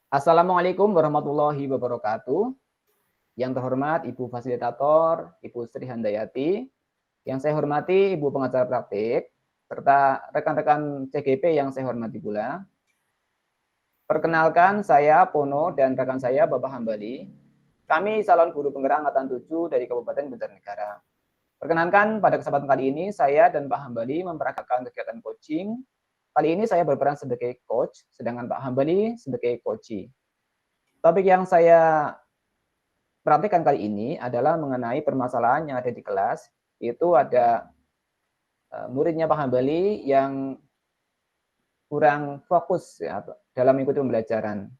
Assalamualaikum warahmatullahi wabarakatuh. Yang terhormat Ibu Fasilitator, Ibu Sri Handayati, yang saya hormati Ibu Pengacara Praktik, serta rekan-rekan CGP yang saya hormati pula. Perkenalkan, saya Pono dan rekan saya Bapak Hambali. Kami calon guru penggerak angkatan 7 dari Kabupaten Banjarnegara. Perkenalkan, pada kesempatan kali ini saya dan Pak Hambali memperagakan kegiatan coaching. Kali ini saya berperan sebagai coach, sedangkan Pak Hambali sebagai coachee. Topik yang saya perhatikan kali ini adalah mengenai permasalahan yang ada di kelas, yaitu ada muridnya Pak Hambali yang kurang fokus ya, dalam mengikuti pembelajaran.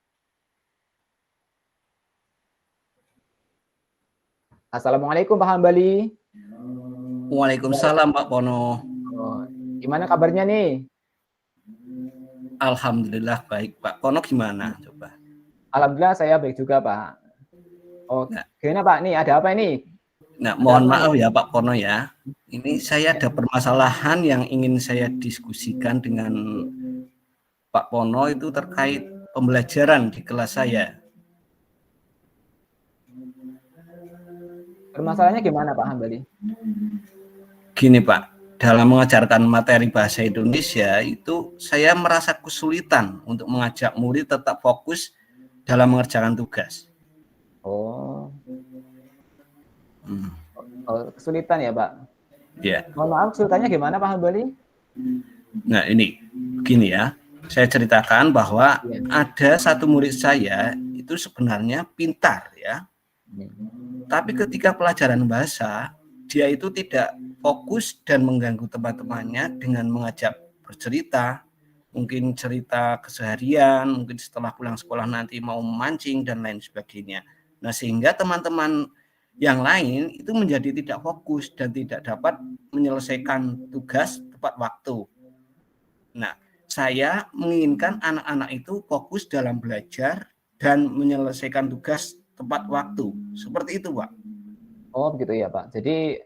Assalamualaikum Pak Hambali. Waalaikumsalam Pak Pono. Oh, gimana kabarnya nih? Alhamdulillah baik Pak. Pono gimana? Coba. Alhamdulillah saya baik juga Pak. Oh, gimana Pak? Nih ada apa ini? Nah, mohon maaf ya Pak Pono ya. Ini saya ada permasalahan yang ingin saya diskusikan dengan Pak Pono itu terkait pembelajaran di kelas saya. Permasalahannya gimana Pak Hambali? Gini Pak, dalam mengajarkan materi bahasa Indonesia itu saya merasa kesulitan untuk mengajak murid tetap fokus dalam mengerjakan tugas. Oh, kesulitan ya Pak? Ya. Mohon maaf, kesulitannya gimana Pak Hambali? Nah ini, begini ya, saya ceritakan bahwa ada satu murid saya itu sebenarnya pintar ya, tapi ketika pelajaran bahasa dia itu tidak fokus dan mengganggu teman-temannya dengan mengajak bercerita, mungkin cerita keseharian, mungkin setelah pulang sekolah nanti mau memancing dan lain sebagainya. Nah sehingga teman-teman yang lain itu menjadi tidak fokus dan tidak dapat menyelesaikan tugas tepat waktu. Nah, saya menginginkan anak-anak itu fokus dalam belajar dan menyelesaikan tugas tepat waktu. Seperti itu, Pak. Oh, begitu ya, Pak. Jadi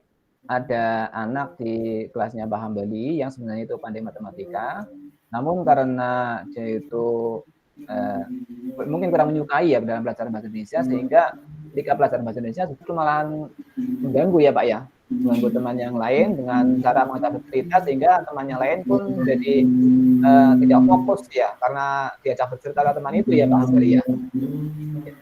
ada anak di kelasnya Pak Hambali yang sebenarnya itu pandai matematika, namun karena dia itu mungkin kurang menyukai ya dalam pelajaran bahasa Indonesia, sehingga ketika pelajaran bahasa Indonesia justru malahan mengganggu ya Pak ya, mengganggu teman yang lain dengan cara mengajak bercerita, sehingga teman yang lain pun jadi tidak fokus ya karena diajak bercerita ke teman itu ya Pak Hambali ya.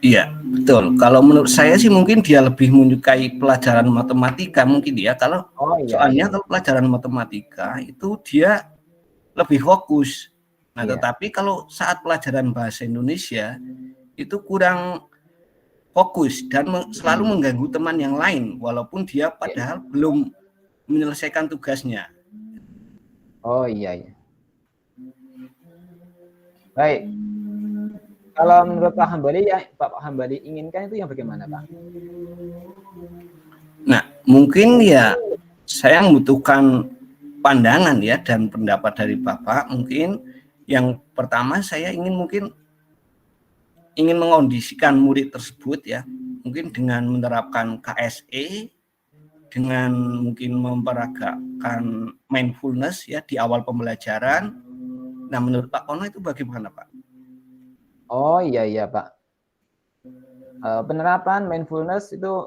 Iya, betul. Kalau menurut saya sih mungkin dia lebih menyukai pelajaran matematika mungkin ya. Kalau soalnya kalau pelajaran matematika itu dia lebih fokus. Nah, tetapi kalau saat pelajaran bahasa Indonesia itu kurang fokus dan selalu mengganggu teman yang lain walaupun dia padahal belum menyelesaikan tugasnya. Oh iya. Baik. Kalau menurut Pak Hambali ya, Pak Hambali inginkan itu yang bagaimana Pak? Nah, mungkin ya saya membutuhkan pandangan ya dan pendapat dari Bapak. Mungkin yang pertama saya ingin mengondisikan murid tersebut ya, mungkin dengan menerapkan KSE, dengan mungkin memperagakan mindfulness ya di awal pembelajaran. Nah, menurut Pak Pono itu bagaimana Pak? Oh iya Pak. Penerapan mindfulness itu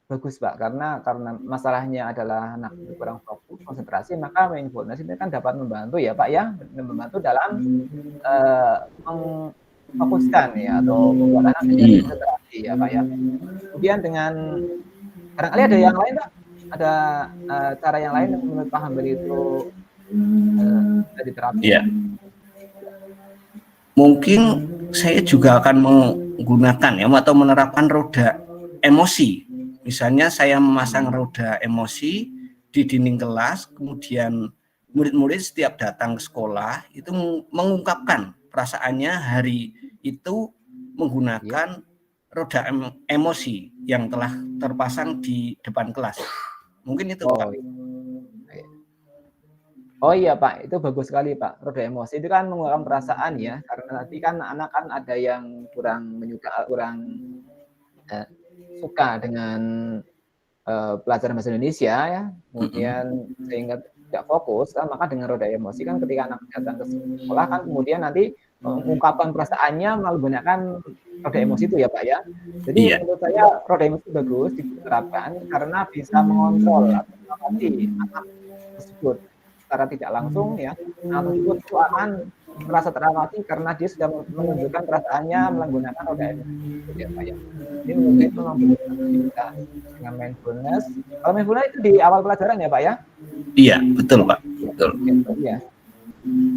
bagus Pak, karena masalahnya adalah anak kurang fokus konsentrasi, maka mindfulness ini kan dapat membantu ya Pak ya, membantu dalam memfokuskan ya atau membuat anak menjadi konsentrasi ya Pak ya. Kemudian dengan barangkali ada yang lain Pak, ada cara yang lain yang menurut Pak Hambali itu bisa diterapkan. Ya. Mungkin saya juga akan menggunakan ya atau menerapkan roda emosi. Misalnya saya memasang roda emosi di dinding kelas, kemudian murid-murid setiap datang ke sekolah itu mengungkapkan perasaannya hari itu menggunakan roda emosi yang telah terpasang di depan kelas. Mungkin itu Pak. Oh iya Pak, itu bagus sekali Pak. Roda emosi itu kan mengungkapkan perasaan ya, karena nanti kan anak kan ada yang kurang suka dengan pelajaran bahasa Indonesia ya, kemudian sehingga tidak fokus kan, maka dengan roda emosi kan ketika anak datang ke sekolah kan kemudian nanti mengungkapkan perasaannya menggunakan roda emosi itu ya Pak ya. Jadi Iya, menurut saya roda emosi bagus diterapkan karena bisa mengontrol atau mengawasi anak tersebut secara tidak langsung ya. Anak tersebut itu akan merasa terawasi karena dia sudah menunjukkan perasaannya menggunakan roda emosi tersebut ya Pak ya. Jadi menurut saya itu memang bisa dengan mindfulness. Kalau mindfulness itu di awal pelajaran ya Pak ya? iya, betul Pak, betul. Iya.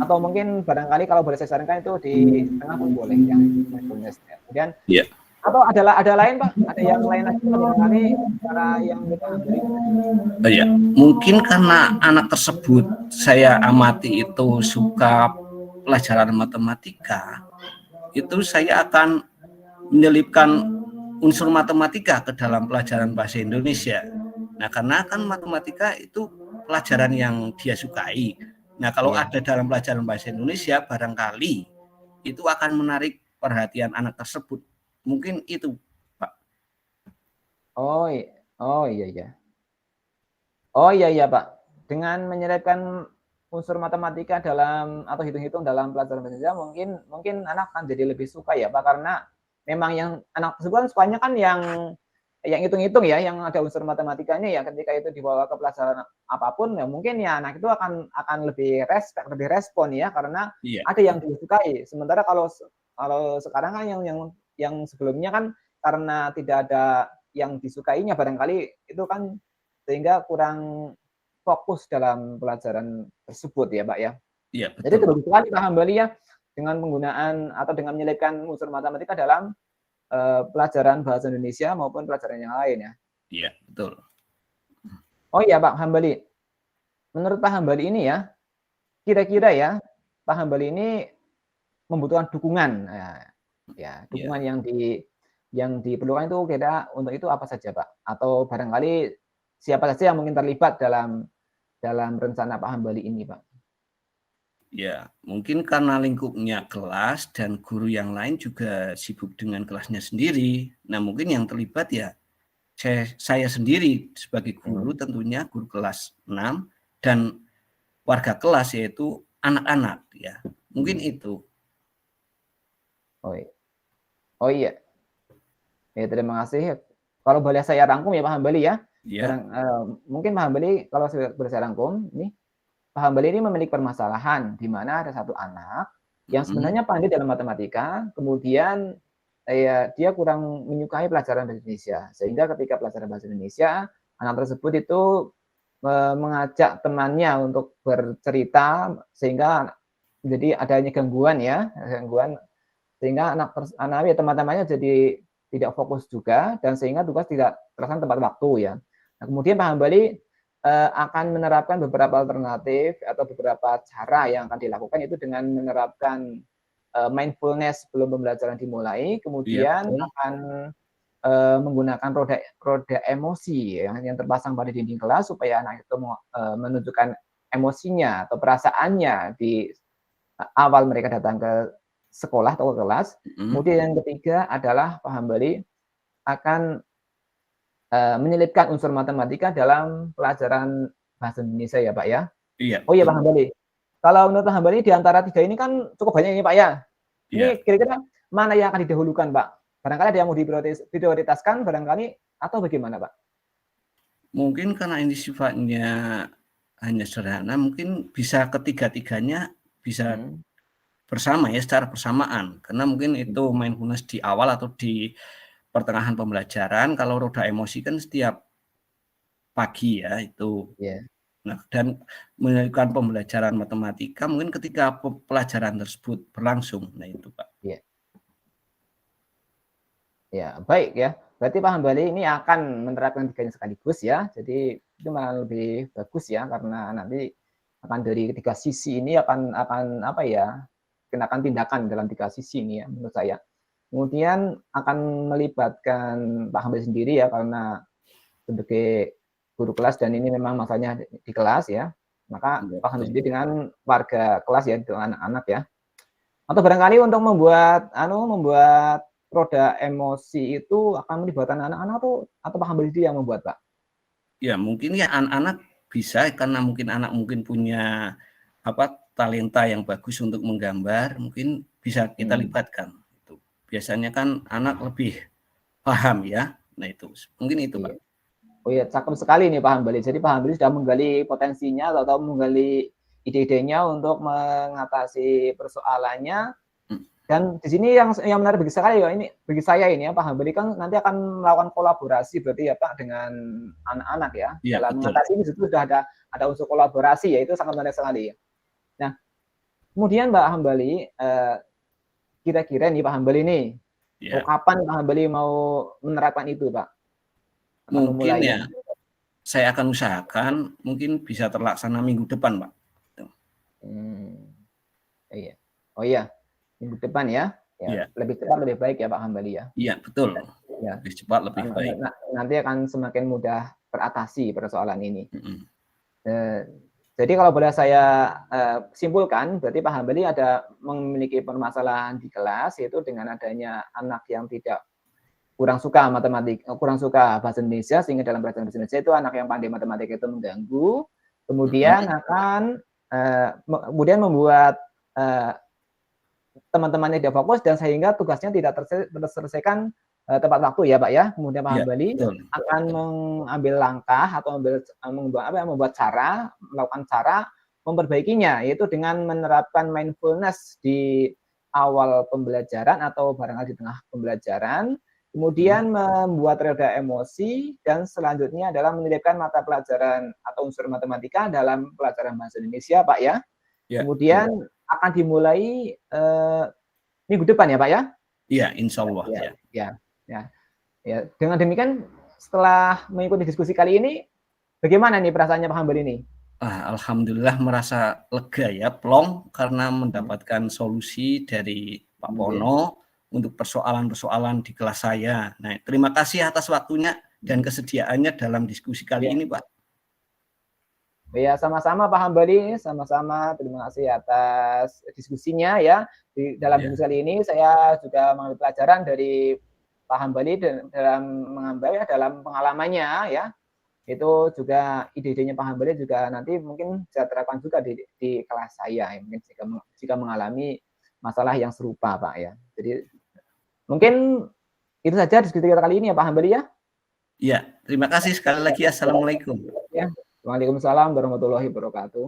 Atau mungkin barangkali kalau boleh saya sarankan itu di tengah pun boleh ya mindfulness. Kemudian Iya. atau ada lain Pak? Ada yang lain lagi barangkali cara yang dipahami? Iya, mungkin karena anak tersebut saya amati itu suka pelajaran matematika, itu saya akan menyelipkan unsur matematika ke dalam pelajaran bahasa Indonesia. Nah, karena kan matematika itu pelajaran yang dia sukai. Nah, kalau ada dalam pelajaran bahasa Indonesia, barangkali itu akan menarik perhatian anak tersebut. Mungkin itu, Pak. Oh, oh iya iya. Oh iya iya Pak. Dengan menyelipkan unsur matematika dalam atau hitung-hitung dalam pelajaran bahasa Indonesia mungkin anak akan jadi lebih suka ya Pak karena memang yang anak tersebut kan sukanya kan yang hitung-hitung ya, yang ada unsur matematikanya ya ketika itu dibawa ke pelajaran apapun ya mungkin ya anak itu akan lebih respon ya karena Iya. ada yang disukai. Sementara kalau sekarang kan yang sebelumnya kan karena tidak ada yang disukainya barangkali itu kan sehingga kurang fokus dalam pelajaran tersebut ya Pak ya. Iya, Jadi betul, Pak. bagus sekali Pak Hambali ya dengan penggunaan atau dengan menyelipkan unsur matematika dalam pelajaran bahasa Indonesia maupun pelajaran yang lain ya. Iya, betul. Oh iya Pak Hambali, menurut Pak Hambali ini ya, kira-kira ya Pak Hambali ini membutuhkan dukungan, ya dukungan Iya. yang diperlukan itu kira untuk itu apa saja Pak? Atau barangkali siapa saja yang mungkin terlibat dalam rencana Pak Hambali ini Pak? Ya, mungkin karena lingkupnya kelas dan guru yang lain juga sibuk dengan kelasnya sendiri. Nah, mungkin yang terlibat ya saya sendiri sebagai guru tentunya guru kelas 6 dan warga kelas yaitu anak-anak ya. Mungkin itu. Oh, oh iya. Ya, terima kasih. Kalau boleh saya rangkum ya Pak Hambali ya. Ya. Mungkin Pak Hambali kalau boleh saya rangkum, ini Pak Hambali ini memiliki permasalahan di mana ada satu anak yang sebenarnya pandai dalam matematika, kemudian dia kurang menyukai pelajaran bahasa Indonesia. Sehingga ketika pelajaran bahasa Indonesia, anak tersebut itu mengajak temannya untuk bercerita sehingga jadi adanya gangguan ya, gangguan sehingga anak teman-temannya jadi tidak fokus juga dan sehingga tugas tidak terlaksana tepat waktu ya. Nah, kemudian Pak Hambali akan menerapkan beberapa alternatif atau beberapa cara yang akan dilakukan itu dengan menerapkan mindfulness sebelum pembelajaran dimulai, kemudian akan menggunakan roda emosi yang terpasang pada dinding kelas supaya anak itu menunjukkan emosinya atau perasaannya di awal mereka datang ke sekolah atau ke kelas. Kemudian yang ketiga adalah Pak Hambali akan menyelipkan unsur matematika dalam pelajaran bahasa Indonesia ya Pak ya. Iya. Oh iya Pak Hambali. Kalau menurut Pak Hambali di antara tiga ini kan cukup banyak ini Pak ya. Ini kira-kira mana yang akan didahulukan Pak? Barangkali ada yang mau diprioritaskan barangkali atau bagaimana Pak? Mungkin karena ini sifatnya hanya sederhana, mungkin bisa ketiga-tiganya bisa bersama ya secara bersamaan. Karena mungkin itu mindfulness di awal atau di pertengahan pembelajaran. Kalau roda emosi kan setiap pagi ya itu. Nah, dan melakukan pembelajaran matematika mungkin ketika pelajaran tersebut berlangsung. Nah, itu Pak. Iya. Ya, baik ya. Berarti Pak Hambali ini akan menerapkan tiganya sekaligus ya. Jadi itu malah lebih bagus ya karena nanti akan dari ketiga sisi ini akan apa ya? Kenakan tindakan dalam tiga sisi ini ya menurut saya. Kemudian akan melibatkan Pak Hambali sendiri ya karena sebagai guru kelas dan ini memang masanya di kelas ya. Maka Pak Hambali sendiri dengan warga kelas ya dengan anak-anak ya. Atau barangkali untuk membuat roda emosi itu akan melibatkan anak-anak atau Pak Hambali yang membuat Pak? Ya mungkin ya anak-anak bisa karena mungkin anak mungkin punya talenta yang bagus untuk menggambar, mungkin bisa kita libatkan. Itu biasanya kan anak lebih paham ya. Nah itu mungkin itu Pak. Oh iya, cakep sekali nih Pak Hambali. Jadi Pak Hambali sudah menggali potensinya atau menggali ide-idenya untuk mengatasi persoalannya. Dan di sini yang menarik bagi saya ya, ini bagi saya ini ya Pak Hambali kan nanti akan melakukan kolaborasi berarti ya Pak dengan anak-anak ya. Dalam mengatasi ini justru sudah ada unsur kolaborasi ya, itu sangat menarik sekali ya. Nah, kemudian Pak Hambali, kira-kira nih Pak Hambali nih, kapan Pak Hambali mau menerapkan itu Pak? Mungkin ya, saya akan usahakan mungkin bisa terlaksana minggu depan Pak. Iya. Oh iya, minggu depan ya. Ya. Lebih cepat lebih baik ya Pak Hambali ya. Iya betul. Ya. Lebih cepat lebih baik. Nanti akan semakin mudah teratasi persoalan ini. Jadi kalau boleh saya simpulkan, berarti Pak Hambali ada memiliki permasalahan di kelas, yaitu dengan adanya anak yang kurang suka matematik, kurang suka bahasa Indonesia, sehingga dalam pelajaran bahasa Indonesia itu anak yang pandai matematika itu mengganggu, kemudian akan kemudian membuat teman-temannya tidak fokus dan sehingga tugasnya tidak terselesaikan tepat waktu ya Pak ya. Kemudian Pak Hambali akan mengambil langkah atau membuat cara, melakukan cara memperbaikinya, yaitu dengan menerapkan mindfulness di awal pembelajaran atau barangkali di tengah pembelajaran, kemudian membuat reda emosi, dan selanjutnya adalah menyelipkan mata pelajaran atau unsur matematika dalam pelajaran bahasa Indonesia Pak ya. Kemudian akan dimulai minggu depan ya Pak ya? Iya, insya Allah. Ya. Dengan demikian, setelah mengikuti diskusi kali ini, bagaimana nih perasaannya Pak Hambali ini? Alhamdulillah merasa lega ya, plong karena mendapatkan solusi dari Pak Pono untuk persoalan-persoalan di kelas saya. Nah, terima kasih atas waktunya dan kesediaannya dalam diskusi kali ini, Pak. Ya, sama-sama Pak Hambali, sama-sama terima kasih atas diskusinya ya. Di dalam diskusi kali ini saya juga mengambil pelajaran dari Pak Hambali dalam pengalamannya ya. Itu juga ide-idenya Pak Hambali juga nanti mungkin saya terapkan juga di kelas saya ya. Mungkin jika mengalami masalah yang serupa Pak ya. Jadi mungkin itu saja diskusi kita kali ini ya Pak Hambali ya. Iya, terima kasih sekali lagi. Assalamualaikum. Ya. Waalaikumsalam warahmatullahi wabarakatuh.